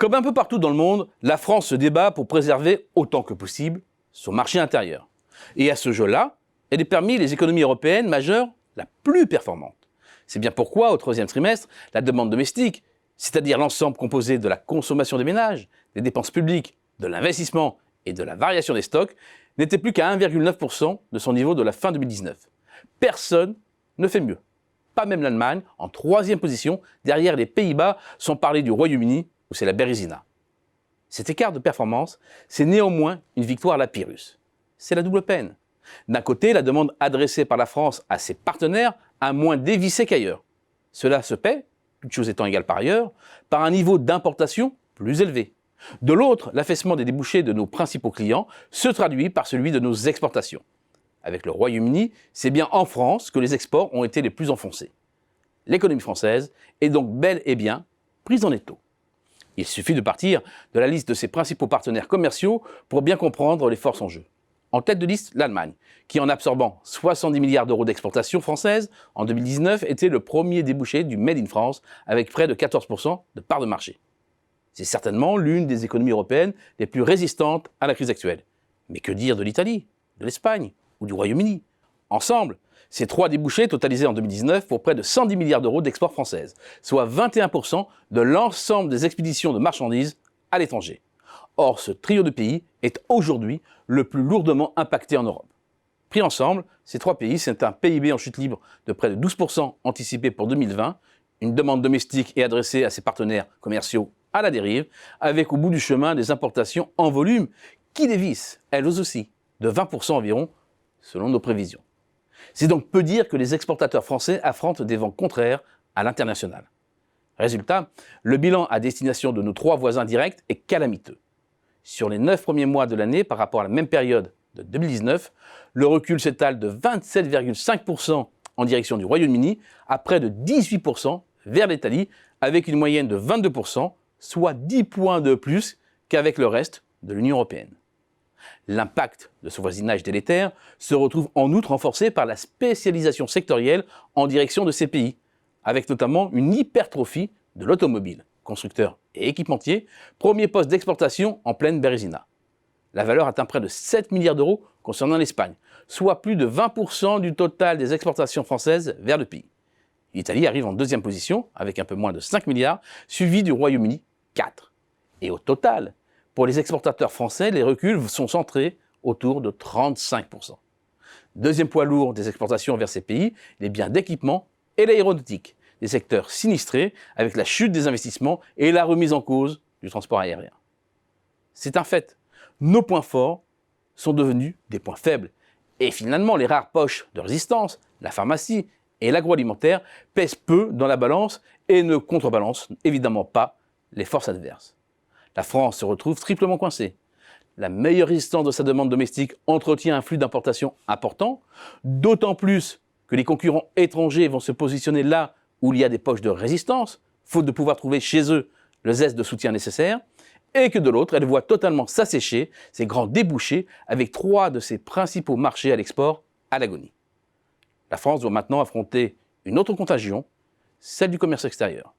Comme un peu partout dans le monde, la France se débat pour préserver autant que possible son marché intérieur. Et à ce jeu-là, elle est parmi les économies européennes majeures la plus performante. C'est bien pourquoi, au troisième trimestre, la demande domestique, c'est-à-dire l'ensemble composé de la consommation des ménages, des dépenses publiques, de l'investissement et de la variation des stocks, n'était plus qu'à 1,9% de son niveau de la fin 2019. Personne ne fait mieux. Pas même l'Allemagne, en troisième position, derrière les Pays-Bas, sans parler du Royaume-Uni, où c'est la Bérésina. Cet écart de performance, c'est néanmoins une victoire à la Pyrrhus. C'est la double peine. D'un côté, la demande adressée par la France à ses partenaires a moins dévissé qu'ailleurs. Cela se paie, toutes choses étant égales par ailleurs, par un niveau d'importation plus élevé. De l'autre, l'affaissement des débouchés de nos principaux clients se traduit par celui de nos exportations. Avec le Royaume-Uni, c'est bien en France que les exports ont été les plus enfoncés. L'économie française est donc bel et bien prise en étau. Il suffit de partir de la liste de ses principaux partenaires commerciaux pour bien comprendre les forces en jeu. En tête de liste, l'Allemagne, qui en absorbant 70 milliards d'euros d'exportation française en 2019 était le premier débouché du Made in France avec près de 14% de part de marché. C'est certainement l'une des économies européennes les plus résistantes à la crise actuelle. Mais que dire de l'Italie, de l'Espagne ou du Royaume-Uni? Ensemble, ces trois débouchés totalisaient en 2019 pour près de 110 milliards d'euros d'export française, soit 21% de l'ensemble des expéditions de marchandises à l'étranger. Or, ce trio de pays est aujourd'hui le plus lourdement impacté en Europe. Pris ensemble, ces trois pays, c'est un PIB en chute libre de près de 12% anticipé pour 2020, une demande domestique et adressée à ses partenaires commerciaux à la dérive, avec au bout du chemin des importations en volume qui dévissent, elles aussi, de 20% environ, selon nos prévisions. C'est donc peu dire que les exportateurs français affrontent des vents contraires à l'international. Résultat, le bilan à destination de nos trois voisins directs est calamiteux. Sur les 9 premiers mois de l'année par rapport à la même période de 2019, le recul s'étale de 27,5% en direction du Royaume-Uni à près de 18% vers l'Italie, avec une moyenne de 22%, soit 10 points de plus qu'avec le reste de l'Union européenne. L'impact de ce voisinage délétère se retrouve en outre renforcé par la spécialisation sectorielle en direction de ces pays, avec notamment une hypertrophie de l'automobile, constructeur et équipementier, premier poste d'exportation en pleine Bérésina. La valeur atteint près de 7 milliards d'euros concernant l'Espagne, soit plus de 20% du total des exportations françaises vers le pays. L'Italie arrive en deuxième position, avec un peu moins de 5 milliards, suivi du Royaume-Uni, 4. Et au total, pour les exportateurs français, les reculs sont centrés autour de 35%. Deuxième poids lourd des exportations vers ces pays, les biens d'équipement et l'aéronautique, des secteurs sinistrés avec la chute des investissements et la remise en cause du transport aérien. C'est un fait, nos points forts sont devenus des points faibles. Et finalement, les rares poches de résistance, la pharmacie et l'agroalimentaire pèsent peu dans la balance et ne contrebalancent évidemment pas les forces adverses. La France se retrouve triplement coincée. La meilleure résistance de sa demande domestique entretient un flux d'importation important, d'autant plus que les concurrents étrangers vont se positionner là où il y a des poches de résistance, faute de pouvoir trouver chez eux le zeste de soutien nécessaire, et que de l'autre, elle voit totalement s'assécher ses grands débouchés avec trois de ses principaux marchés à l'export à l'agonie. La France doit maintenant affronter une autre contagion, celle du commerce extérieur.